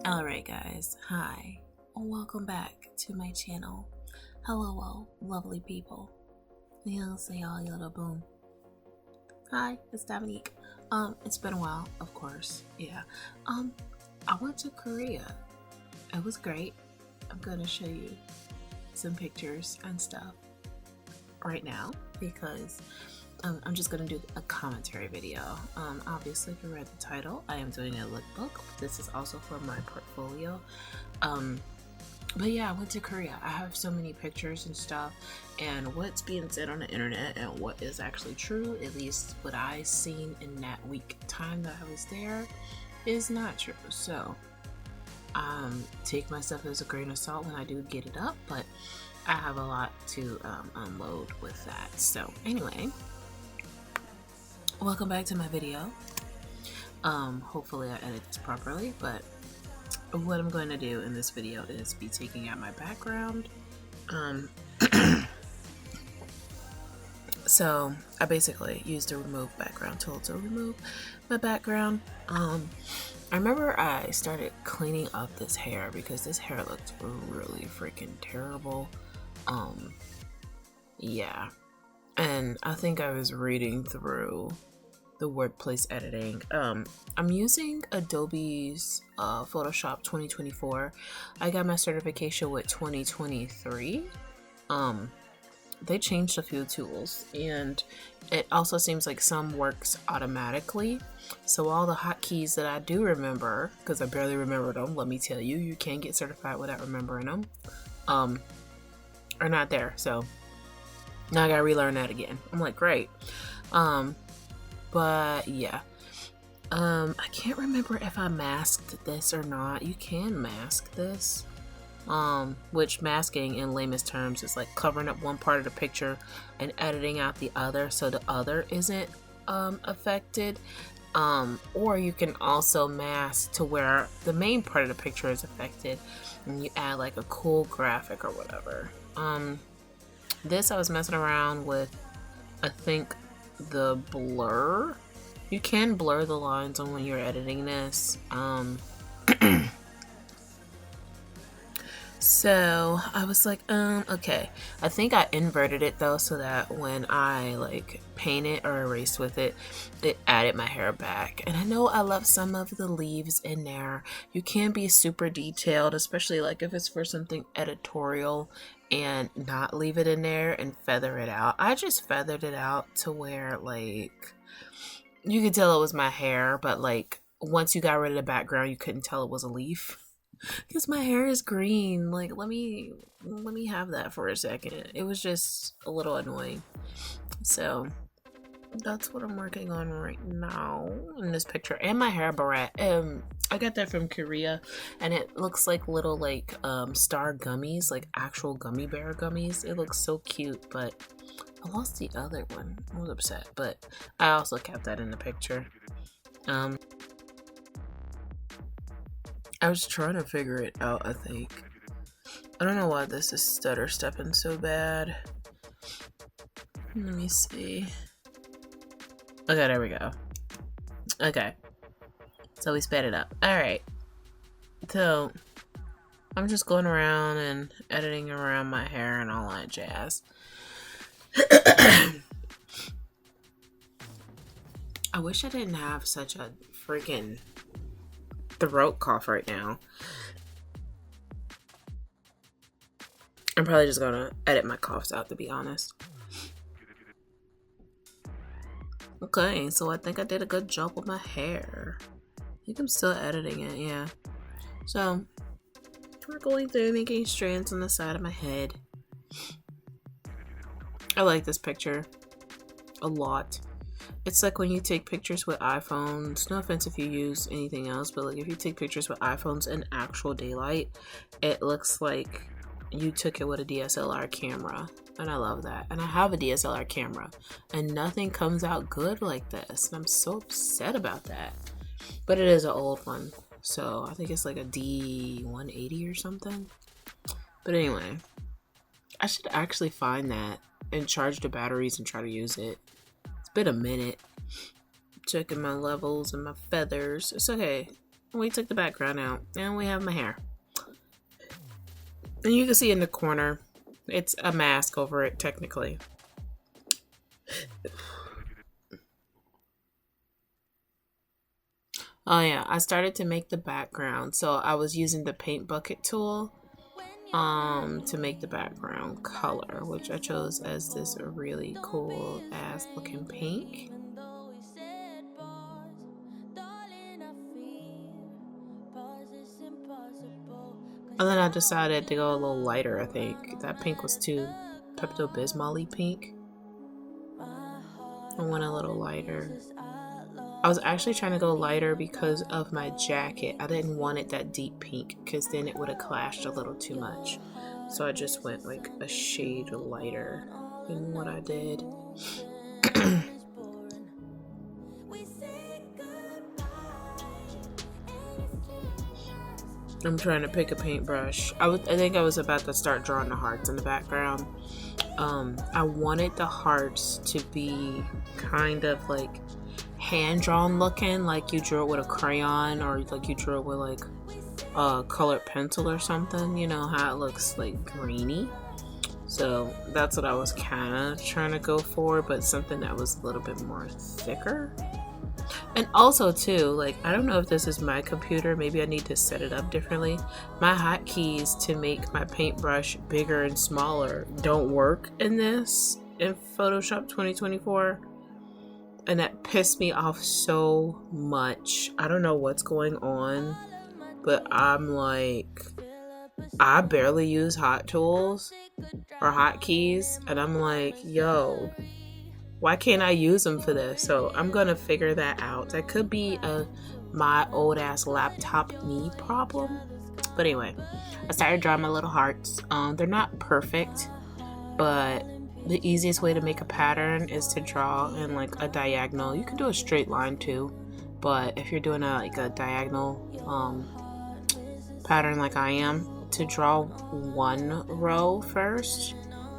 Alright guys, hi, welcome back to my channel. Hello, lovely people. You'll see all your little boom. Hi, it's Dominique. It's been a while, of course, yeah. I went to Korea. It was great. I'm gonna show you some pictures and stuff right now because I'm just gonna do a commentary video. Obviously, if you read the title, I am doing a lookbook. This is also for my portfolio. But yeah, I went to Korea. I have so many pictures and stuff, and what's being said on the internet and what is actually true, at least what I seen in that week time that I was there, is not true. So take my stuff as a grain of salt when I do get it up, but I have a lot to unload with that. So anyway, welcome back to my video. Hopefully I edit this properly, but what I'm going to do in this video is be taking out my background. So I basically used the remove background tool to remove my background. I remember I started cleaning up this hair because this hair looked really freaking terrible. Yeah, and I think I was reading through the workplace editing. I'm using Adobe's Photoshop 2024. I got my certification with 2023. They changed a few tools, and it also seems like some works automatically. So all the hotkeys that I do remember, because I barely remember them, let me tell you, you can get certified without remembering them, are not there. So now I gotta relearn that again. I'm like, great. But yeah, I can't remember if I masked this or not. You can mask this, which masking in layman's terms is like covering up one part of the picture and editing out the other so the other isn't affected. Or you can also mask to where the main part of the picture is affected and you add like a cool graphic or whatever. This I was messing around with, I think, the blur. You can blur the lines on when you're editing this. So I was like, okay. I think I inverted it though, so that when I like paint it or erased with it, it added my hair back. And I know I left some of the leaves in there. You can be super detailed, especially like if it's for something editorial, and not leave it in there and feather it out. I just feathered it out to where like you could tell it was my hair, but like once you got rid of the background, you couldn't tell it was a leaf. Because my hair is green. Like, let me have that for a second. It was just a little annoying. So that's what I'm working on right now in this picture. And my hair barrette. I got that from Korea, and it looks like little like star gummies, like actual gummy bear gummies. It looks so cute, but I lost the other one. I was upset, but I also kept that in the picture. I was trying to figure it out, I think. I don't know why this is stutter stepping so bad. Let me see. Okay, there we go. Okay. So we sped it up. Alright. So, I'm just going around and editing around my hair and all that jazz. I wish I didn't have such a freaking throat cough right now. I'm probably just gonna edit my coughs out, to be honest. Okay, so I think I did a good job with my hair. I think I'm still editing it, yeah. So we're going through making strands on the side of my head. I like this picture a lot. It's like when you take pictures with iPhones, no offense if you use anything else, but like if you take pictures with iPhones in actual daylight, it looks like you took it with a DSLR camera. And I love that. And I have a DSLR camera, and nothing comes out good like this. And I'm so upset about that. But it is an old one, so I think it's like a D180 or something. But anyway, I should actually find that and charge the batteries and try to use it. It's been a minute. Checking my levels and my feathers. It's okay. we took the background out, and we have my hair. And you can see in the corner, it's a mask over it, technically. Oh yeah, I started to make the background. So I was using the paint bucket tool to make the background color, which I chose as this really cool ass looking pink. And then I decided to go a little lighter, I think. That pink was too Pepto-Bismol-y pink. I went a little lighter. I was actually trying to go lighter because of my jacket. I didn't want it that deep pink because then it would have clashed a little too much. So I just went like a shade lighter than what I did. I'm trying to pick a paintbrush. I think I was about to start drawing the hearts in the background. I wanted the hearts to be kind of like hand-drawn looking, like you drew it with a crayon or like you drew it with like a colored pencil or something. You know how it looks like grainy. So that's what I was kind of trying to go for, but something that was a little bit more thicker. And also too, like, I don't know if this is my computer, maybe I need to set it up differently. My hotkeys to make my paintbrush bigger and smaller don't work in Photoshop 2024. And that pissed me off so much. I don't know what's going on, but I'm like, I barely use hot tools or hotkeys, and I'm like, yo, why can't I use them for this? So I'm gonna figure that out. That could be my old ass laptop me problem. But anyway, I started drawing my little hearts. They're not perfect, but the easiest way to make a pattern is to draw in like a diagonal. You can do a straight line too, but if you're doing a diagonal pattern like I am, to draw one row first,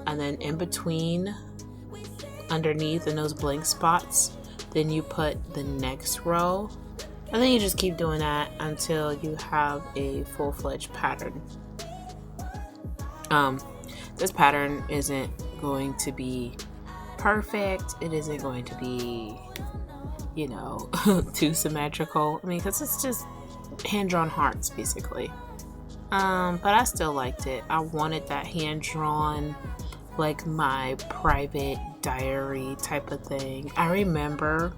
and then in between, underneath in those blank spots, then you put the next row, and then you just keep doing that until you have a full-fledged pattern. This pattern isn't going to be perfect. It isn't going to be, you know, too symmetrical. I mean, because it's just hand-drawn hearts basically. But I still liked it. I wanted that hand-drawn, like my private diary type of thing. I remember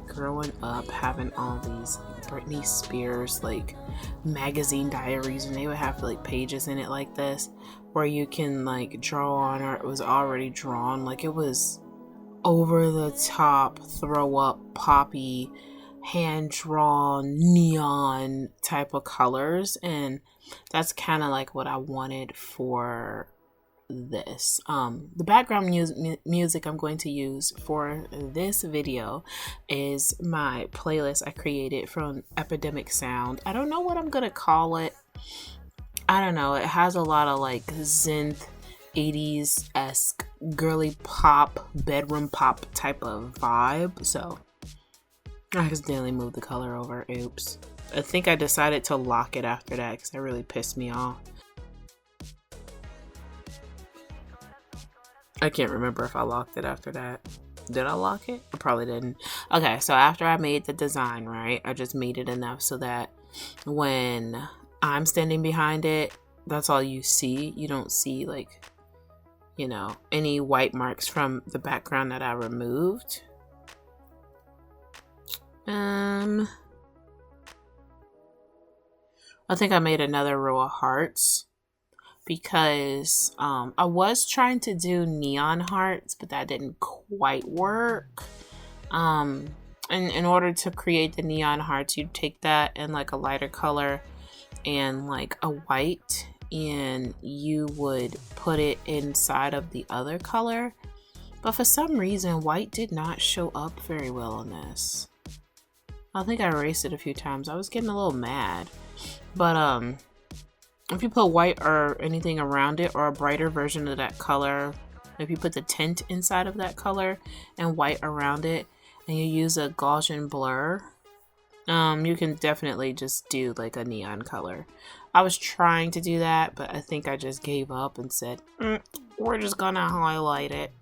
growing up having all these Britney Spears like magazine diaries, and they would have like pages in it like this where you can like draw on, or it was already drawn, like it was over the top, throw up, poppy, hand drawn, neon type of colors, and that's kind of like what I wanted for this. The background music I'm going to use for this video is my playlist I created from Epidemic Sound. I don't know what I'm gonna call it. I don't know. It has a lot of like synth 80s-esque girly pop, bedroom pop type of vibe. So I accidentally moved the color over. Oops. I think I decided to lock it after that because it really pissed me off. I can't remember if I locked it after that. Did I lock it? I probably didn't. Okay, so after I made the design, right, I just made it enough so that when I'm standing behind it, that's all you see. You don't see, like, you know, any white marks from the background that I removed. I think I made another row of hearts because I was trying to do neon hearts, but that didn't quite work. And in order to create the neon hearts, you take that in like a lighter color and like a white, and you would put it inside of the other color. But for some reason, white did not show up very well on this. I think I erased it a few times. I was getting a little mad. But if you put white or anything around it, or a brighter version of that color, if you put the tint inside of that color and white around it, and you use a Gaussian blur, You can definitely just do like a neon color. I was trying to do that, but I think I just gave up and said, we're just gonna highlight it.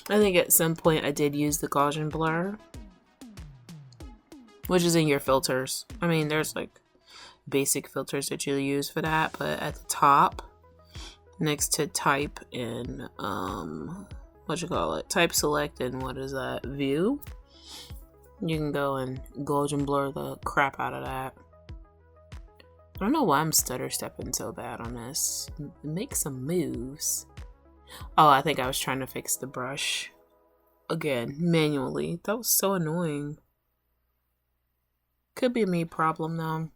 I think at some point I did use the Gaussian blur, which is in your filters. I mean, there's like basic filters that you use for that, but at the top, next to type in, type select and what is that, view, you can go and Gaussian blur the crap out of that. I don't know why I'm stutter stepping so bad on this. Make some moves. Oh, I think I was trying to fix the brush again manually. That was so annoying. Could be a me problem though.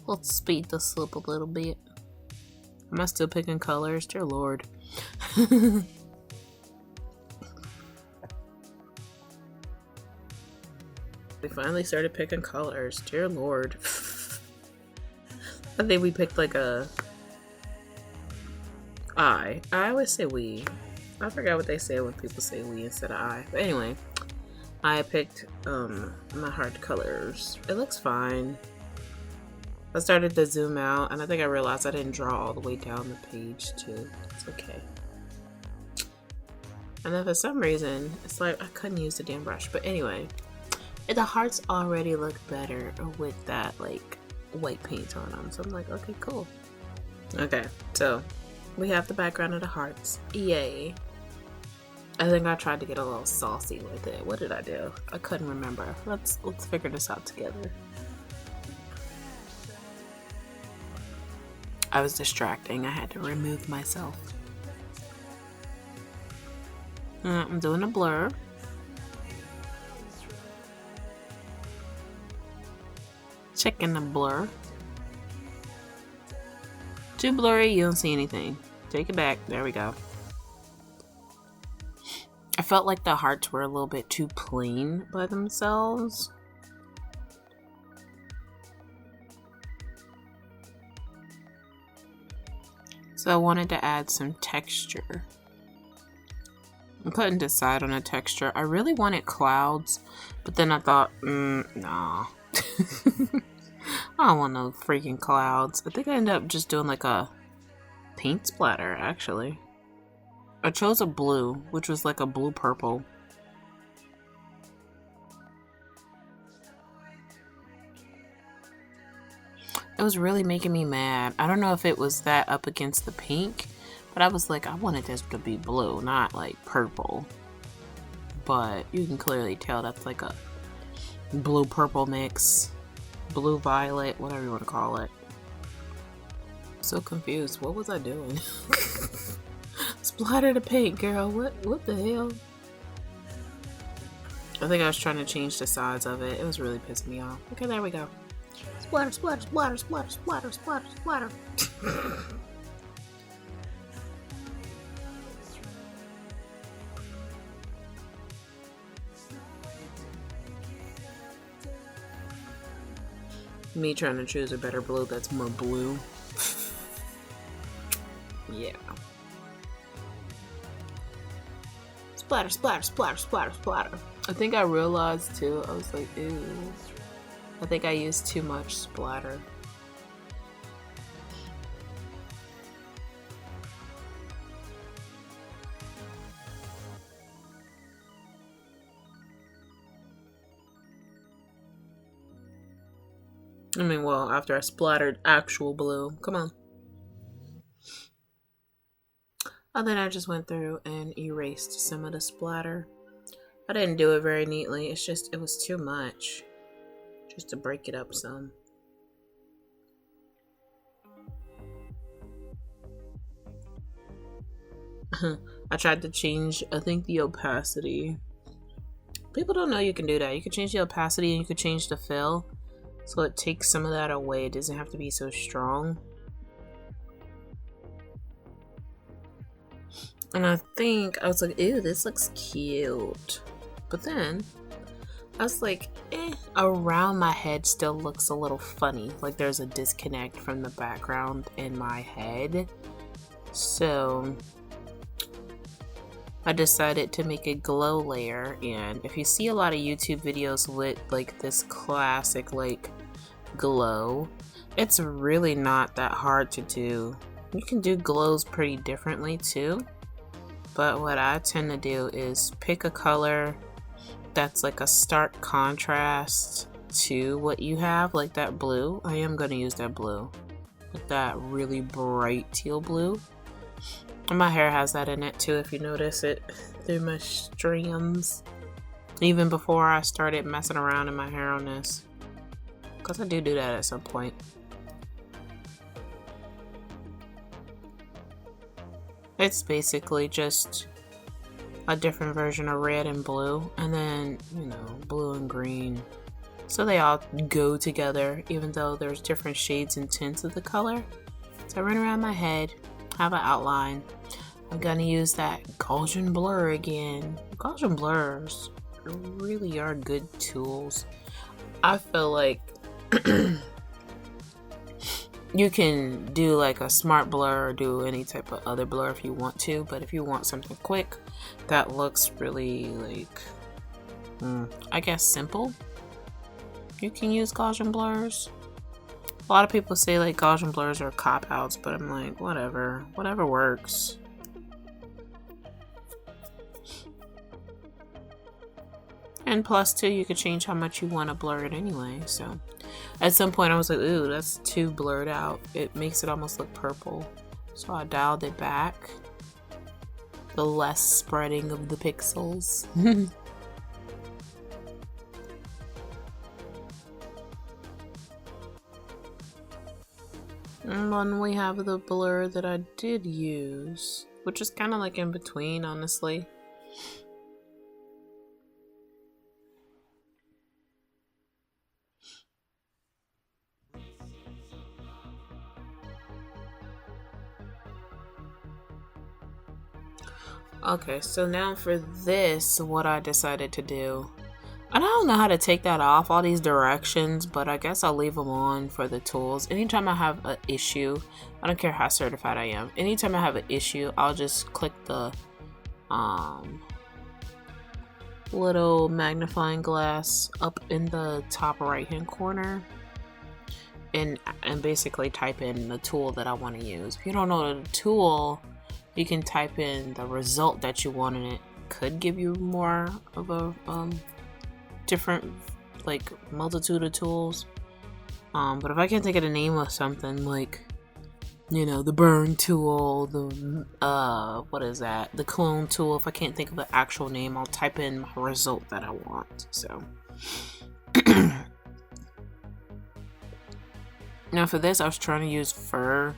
Let's speed this up a little bit. Am I still picking colors? Dear Lord. We finally started picking colors. Dear Lord. I think we picked like a... I always say we. I forgot what they say when people say we instead of I. But anyway, I picked my heart colors. It looks fine. I started to zoom out and I think I realized I didn't draw all the way down the page too. It's okay. And then for some reason, it's like I couldn't use the damn brush. But anyway, the hearts already look better with that like white paint on them. So I'm like, okay, cool. Okay, so we have the background of the hearts. Yay. I think I tried to get a little saucy with it. What did I do? I couldn't remember. Let's figure this out together. I was distracting. I had to remove myself. I'm doing a blur. Checking the blur. Too blurry, you don't see anything. Take it back. There we go. I felt like the hearts were a little bit too plain by themselves. So I wanted to add some texture. I couldn't decide on a texture. I really wanted clouds, but then I thought, nah. I don't want no freaking clouds. I think I ended up just doing like a paint splatter, actually. I chose a blue, which was like a blue purple. It was really making me mad. I don't know if it was that up against the pink, but I was like, I wanted this to be blue, not like purple. But you can clearly tell that's like a blue purple mix, blue violet, whatever you want to call it. So confused. What was I doing? Splatter the paint, girl. What the hell? I think I was trying to change the size of it. It was really pissing me off. Okay, there we go. Splatter, splatter, splatter, splatter, splatter, splatter, splatter. Me trying to choose a better blue that's more blue. Yeah. Splatter, splatter, splatter, splatter, splatter. I think I realized too, I was like, ew. I think I used too much splatter. I mean, well, after I splattered actual blue. Come on. And then I just went through and erased some of the splatter. I didn't do it very neatly. It's just, it was too much. Just to break it up some. I tried to change, I think, the opacity. People don't know you can do that. You can change the opacity and you can change the fill. So it takes some of that away. It doesn't have to be so strong. And I think, I was like, ew, this looks cute. But then, I was like, around my head still looks a little funny. Like there's a disconnect from the background in my head. So, I decided to make a glow layer, and if you see a lot of YouTube videos with like this classic like glow, it's really not that hard to do. You can do glows pretty differently too, but what I tend to do is pick a color that's like a stark contrast to what you have, like that blue. I am going to use that blue, like that really bright teal blue. And my hair has that in it too, if you notice it through my strands. Even before I started messing around in my hair on this, because I do that at some point. It's basically just a different version of red and blue, and then, you know, blue and green. So they all go together, even though there's different shades and tints of the color. So I run around my head, have an outline. I'm gonna use that Gaussian blur again. Gaussian blurs really are good tools. I feel like you can do like a smart blur or do any type of other blur if you want to, but if you want something quick that looks really like, I guess simple, you can use Gaussian blurs. A lot of people say like Gaussian blurs are cop-outs, but I'm like, whatever works. And plus too, you could change how much you want to blur it anyway. So at some point I was like, ooh, that's too blurred out. It makes it almost look purple. So I dialed it back. The less spreading of the pixels. And then we have the blur that I did use, which is kind of like in between, honestly. Okay, so now for this, what I decided to do, and I don't know how to take that off, all these directions, but I guess I'll leave them on for the tools. Anytime I have an issue, I don't care how certified I am, anytime I have an issue, I'll just click the little magnifying glass up in the top right hand corner and basically type in the tool that I want to use. If you don't know the tool, you can type in the result that you want, and it could give you more of a different like multitude of tools. But if I can't think of the name of something, like, you know, the burn tool, the what is that, the clone tool, if I can't think of the actual name, I'll type in my result that I want. So now for this, I was trying to use fur,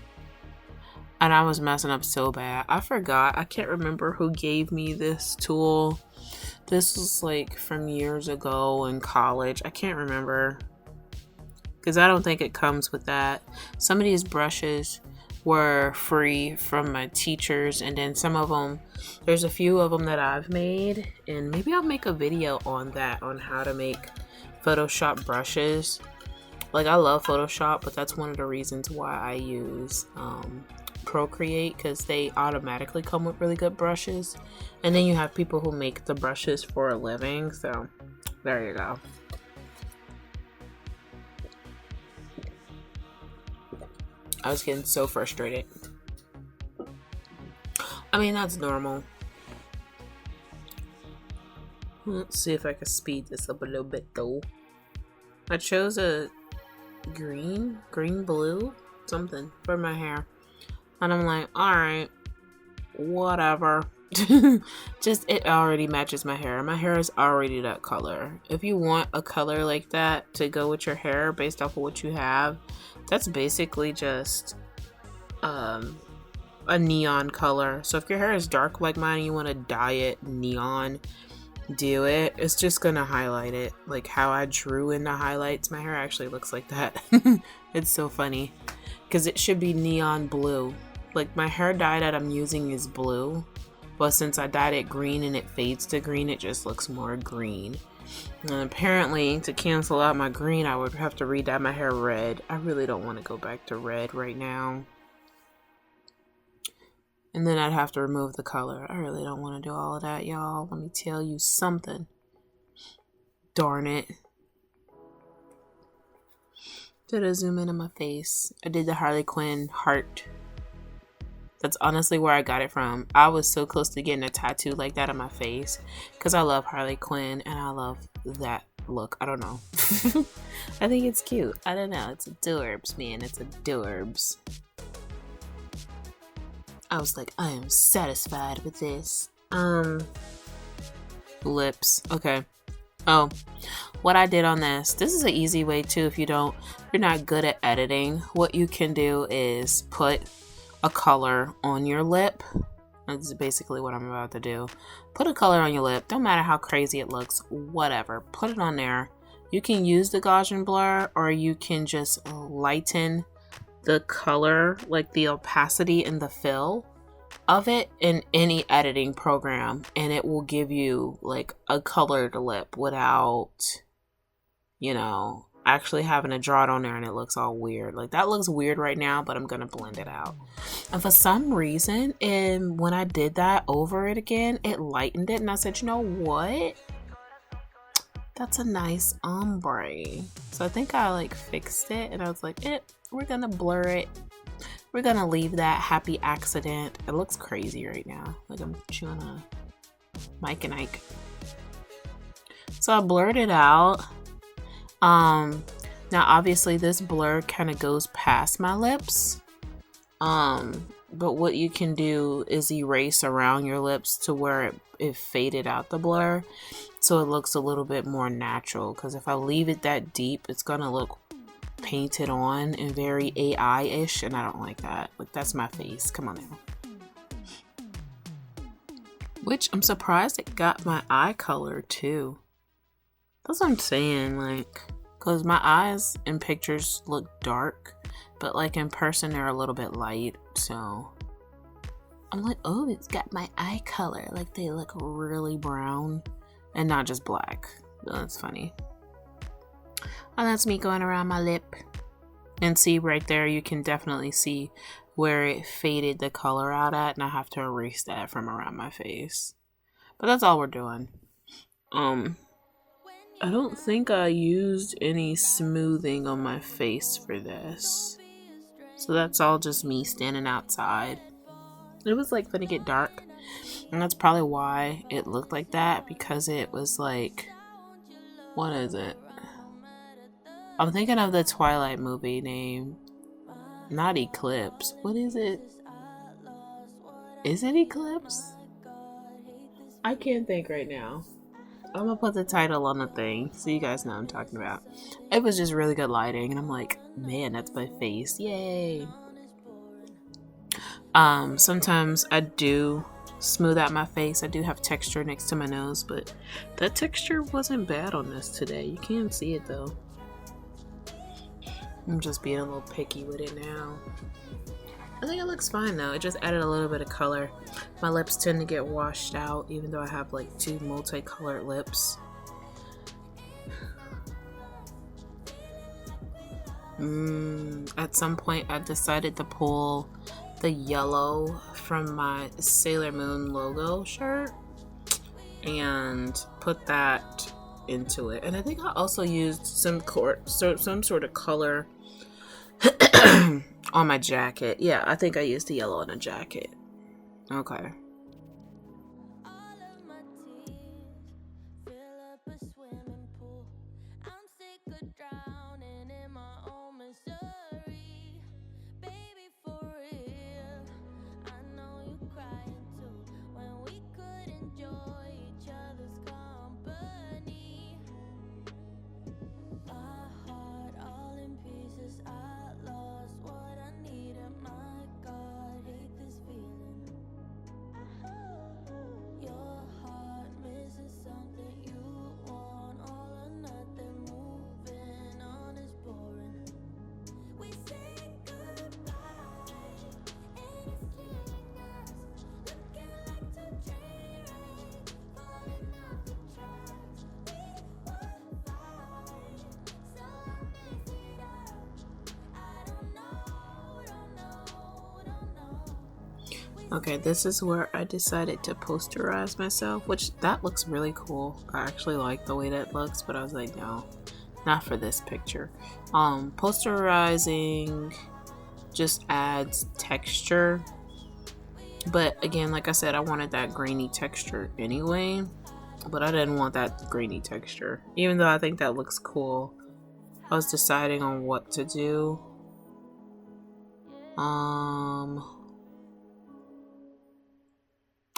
and I was messing up so bad. I forgot. I can't remember who gave me this tool. This was like from years ago in college. I can't remember, because I don't think it comes with that. Some of these brushes were free from my teachers, and then some of them, there's a few of them that I've made, and maybe I'll make a video on that, on how to make Photoshop brushes. Like, I love Photoshop, but that's one of the reasons why I use Procreate, because they automatically come with really good brushes. And then you have people who make the brushes for a living, so there you go. I was getting so frustrated. I mean, that's normal. Let's see if I can speed this up a little bit though. I chose a green blue something for my hair, and I'm like, alright, whatever. Just, it already matches my hair. My hair is already that color. If you want a color like that to go with your hair based off of what you have, that's basically just a neon color. So if your hair is dark like mine and you want to dye it neon, do it. It's just gonna highlight it like how I drew in the highlights. My hair actually looks like that. It's so funny because it should be neon blue. Like, my hair dye that I'm using is blue, but since I dyed it green and it fades to green, it just looks more green. And apparently, to cancel out my green, I would have to re-dye my hair red. I really don't want to go back to red right now. And then I'd have to remove the color. I really don't want to do all of that, y'all. Let me tell you something. Darn it. Did I zoom in on my face? I did the Harley Quinn heart. That's honestly where I got it from. I was so close to getting a tattoo like that on my face because I love Harley Quinn and I love that look. I don't know. I think it's cute. I don't know. It's adorbs, man. It's adorbs. I was like, I am satisfied with this. Lips. Okay. Oh, what I did on this is an easy way too. If you're not good at editing, what you can do is put a color on your lip. That's basically what I'm about to do. Put a color on your lip. Don't matter how crazy it looks, whatever. Put it on there. You can use the Gaussian blur or you can just lighten the color, like the opacity and the fill of it in any editing program, and it will give you like a colored lip without, you know, actually having to draw it on there and it looks all weird. Like that looks weird right now, but I'm gonna blend it out. And for some reason, and when I did that over it again, it lightened it, and I said, you know what? That's a nice ombre. So I think I like fixed it, and I was like, we're gonna blur it. We're gonna leave that happy accident. It looks crazy right now. Like I'm chewing a Mike and Ike. So I blurred it out. Now obviously this blur kind of goes past my lips. But what you can do is erase around your lips to where it faded out the blur. So it looks a little bit more natural. Because if I leave it that deep, it's gonna look painted on and very AI-ish, and I don't like that. Like that's my face. Come on now. Which I'm surprised it got my eye color too. That's what I'm saying, like, because my eyes in pictures look dark, but like in person they're a little bit light. So I'm like, oh, it's got my eye color. Like they look really brown and not just black. That's funny. And that's me going around my lip. And see right there, you can definitely see where it faded the color out at, and I have to erase that from around my face. But that's all we're doing. I don't think I used any smoothing on my face for this. So that's all just me standing outside. It was like gonna get dark, and that's probably why it looked like that, because it was like, what is it? I'm thinking of the Twilight movie name. Not Eclipse. What is it? Is it Eclipse? I can't think right now. I'm gonna put the title on the thing so you guys know what I'm talking about. It was just really good lighting, and I'm like, man, that's my face. Yay. Sometimes I do smooth out my face. I do have texture next to my nose, but that texture wasn't bad on this today. You can't see it though. I'm just being a little picky with it now. I think it looks fine though. It just added a little bit of color. My lips tend to get washed out even though I have like two multicolored lips. At some point I decided to pull the yellow from my Sailor Moon logo shirt and put that into it. And I think I also used some sort of color on my jacket. Yeah, I think I used the yellow on a jacket. Okay. Okay, this is where I decided to posterize myself, which that looks really cool. I actually like the way that looks, but I was like, no, not for this picture. Posterizing just adds texture, but again, like I said, I wanted that grainy texture anyway, but I didn't want that grainy texture, even though I think that looks cool. I was deciding on what to do.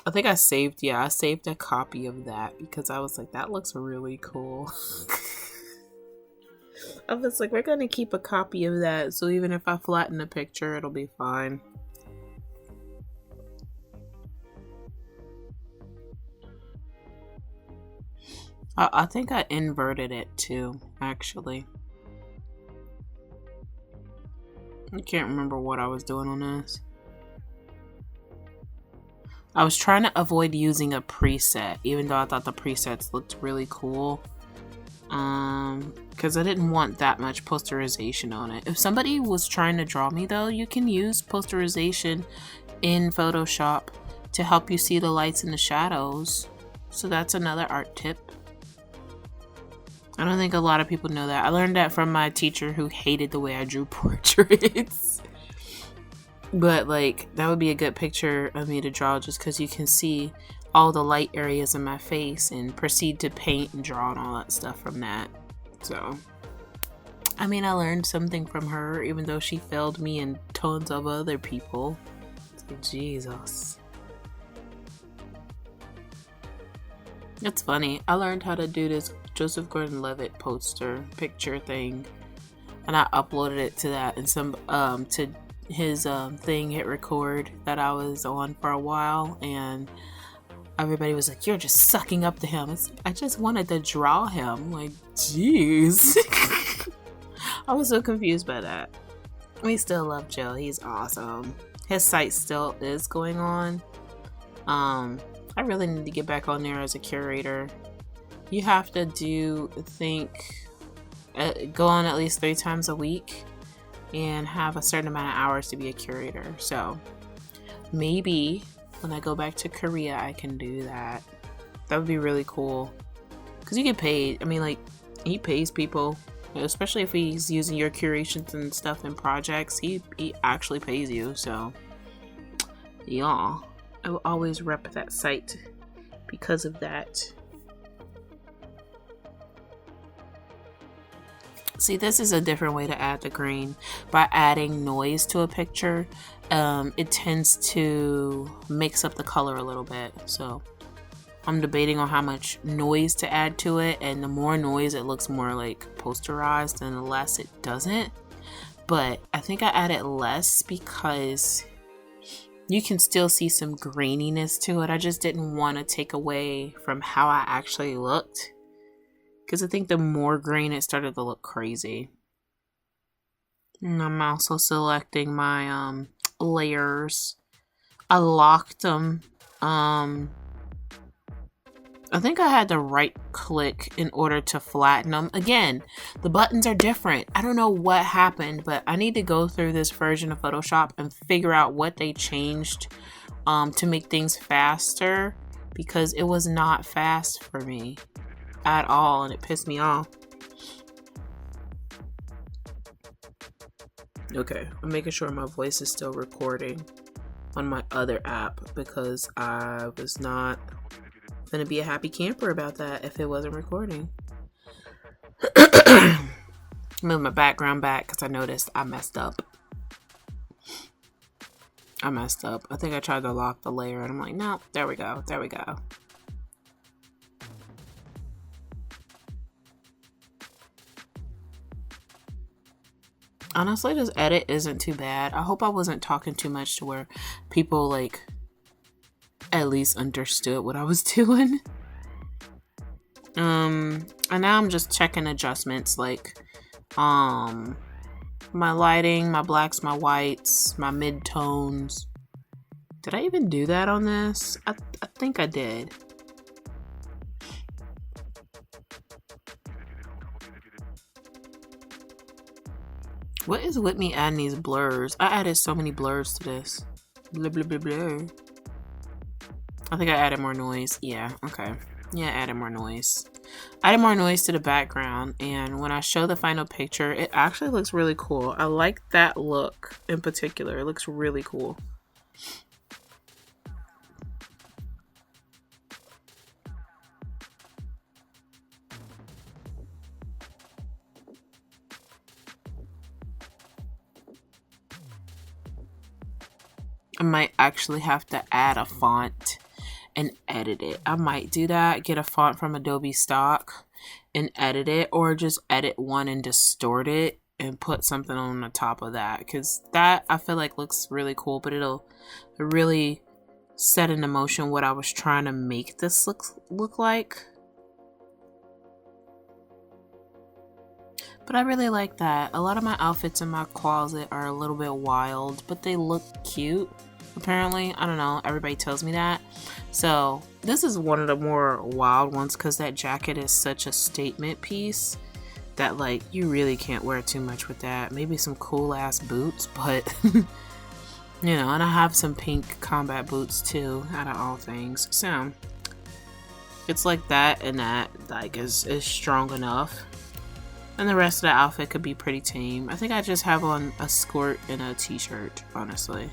I think I saved a copy of that because I was like, that looks really cool. I was like, we're gonna keep a copy of that, so even if I flatten the picture, it'll be fine. I think I inverted it too, actually. I can't remember what I was doing on this. I was trying to avoid using a preset, even though I thought the presets looked really cool. Because I didn't want that much posterization on it. If somebody was trying to draw me though, you can use posterization in Photoshop to help you see the lights and the shadows. So that's another art tip. I don't think a lot of people know that. I learned that from my teacher who hated the way I drew portraits. But like, that would be a good picture of me to draw just because you can see all the light areas in my face and proceed to paint and draw and all that stuff from that. So, I mean, I learned something from her, even though she failed me and tons of other people. So, Jesus. It's funny. I learned how to do this Joseph Gordon-Levitt poster picture thing, and I uploaded it to that and some to his thing, hit record, that I was on for a while, and everybody was like, you're just sucking up to him. I just wanted to draw him. Like, jeez. I was so confused by that. We still love Joe. He's awesome. His site still is going on. I really need to get back on there as a curator. You have to go on at least 3 times a week and have a certain amount of hours to be a curator. So maybe when I go back to Korea, I can do that. That would be really cool. Because you get paid. I mean, like, he pays people, especially if he's using your curations and stuff in projects. He actually pays you. So yeah, I will always rep that site because of that. See, this is a different way to add the grain. By adding noise to a picture, it tends to mix up the color a little bit. So I'm debating on how much noise to add to it, and the more noise, it looks more like posterized, and the less it doesn't. But I think I added less because you can still see some graininess to it. I just didn't want to take away from how I actually looked, because I think the more grain, it started to look crazy. And I'm also selecting my layers. I locked them. I think I had to right click in order to flatten them. Again, the buttons are different. I don't know what happened, but I need to go through this version of Photoshop and figure out what they changed to make things faster, because it was not fast for me at all, and it pissed me off. Okay, I'm making sure my voice is still recording on my other app, because I was not gonna be a happy camper about that if it wasn't recording. Move my background back because I noticed I messed up. I think I tried to lock the layer and I'm like, no, there we go. Honestly, this edit isn't too bad. I hope I wasn't talking too much to where people like at least understood what I was doing. And now I'm just checking adjustments like my lighting, my blacks, my whites, my mid-tones. Did I even do that on this? I think I did. What is with me adding these blurs? I added so many blurs to this. Blah, blah, blah, blah. I think I added more noise. Yeah, okay. Yeah, added more noise. Added more noise to the background, and when I show the final picture, it actually looks really cool. I like that look in particular. It looks really cool. I might actually have to add a font and edit it. I might do that, get a font from Adobe stock and edit it, or just edit one and distort it and put something on the top of that, because that I feel like looks really cool, but it'll really set into motion what I was trying to make this look like. But I really like that. A lot of my outfits in my closet are a little bit wild, but they look cute. Apparently, I don't know, everybody tells me that. So this is one of the more wild ones because that jacket is such a statement piece that like you really can't wear too much with that. Maybe some cool ass boots, but you know, and I have some pink combat boots too, out of all things. So it's like that, and that like is strong enough. And the rest of the outfit could be pretty tame. I think I just have on a skirt and a t-shirt, honestly.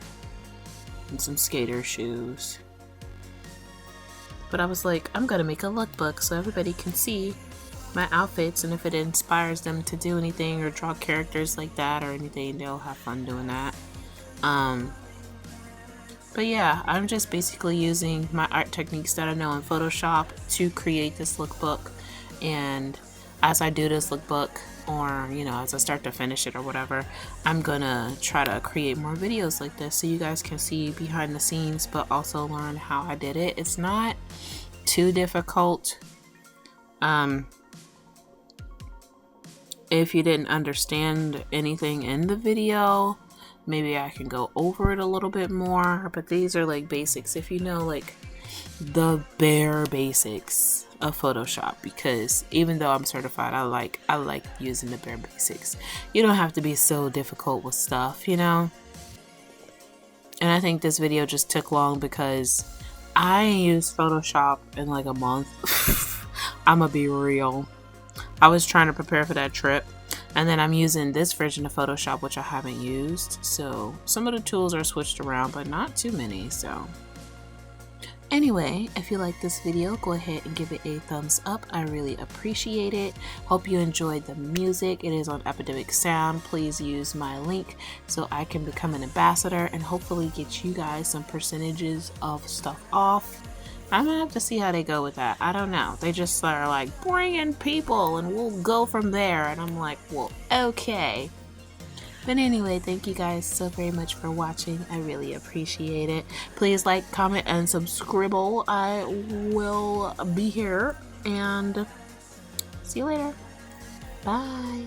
And some skater shoes. But I was like, I'm gonna make a lookbook so everybody can see my outfits, and if it inspires them to do anything or draw characters like that or anything, they'll have fun doing that. But yeah, I'm just basically using my art techniques that I know in Photoshop to create this lookbook. And as I do this lookbook, or you know, as I start to finish it or whatever, I'm gonna try to create more videos like this so you guys can see behind the scenes, but also learn how I did it. It's not too difficult. If you didn't understand anything in the video, maybe I can go over it a little bit more, but these are like basics if you know like the bare basics of Photoshop, because even though I'm certified, I like using the bare basics. You don't have to be so difficult with stuff, you know. And I think this video just took long because I used Photoshop in like a month. I'ma be real. I was trying to prepare for that trip, and then I'm using this version of Photoshop, which I haven't used, so some of the tools are switched around, but not too many. So anyway, if you like this video, go ahead and give it a thumbs up. I really appreciate it. Hope you enjoyed the music. It is on Epidemic Sound. Please use my link so I can become an ambassador and hopefully get you guys some percentages of stuff off. I'm gonna have to see how they go with that. I don't know. They just are like, bring in people and we'll go from there. And I'm like, well, okay. But anyway, thank you guys so very much for watching. I really appreciate it. Please like, comment, and subscribe. I will be here, and see you later. Bye.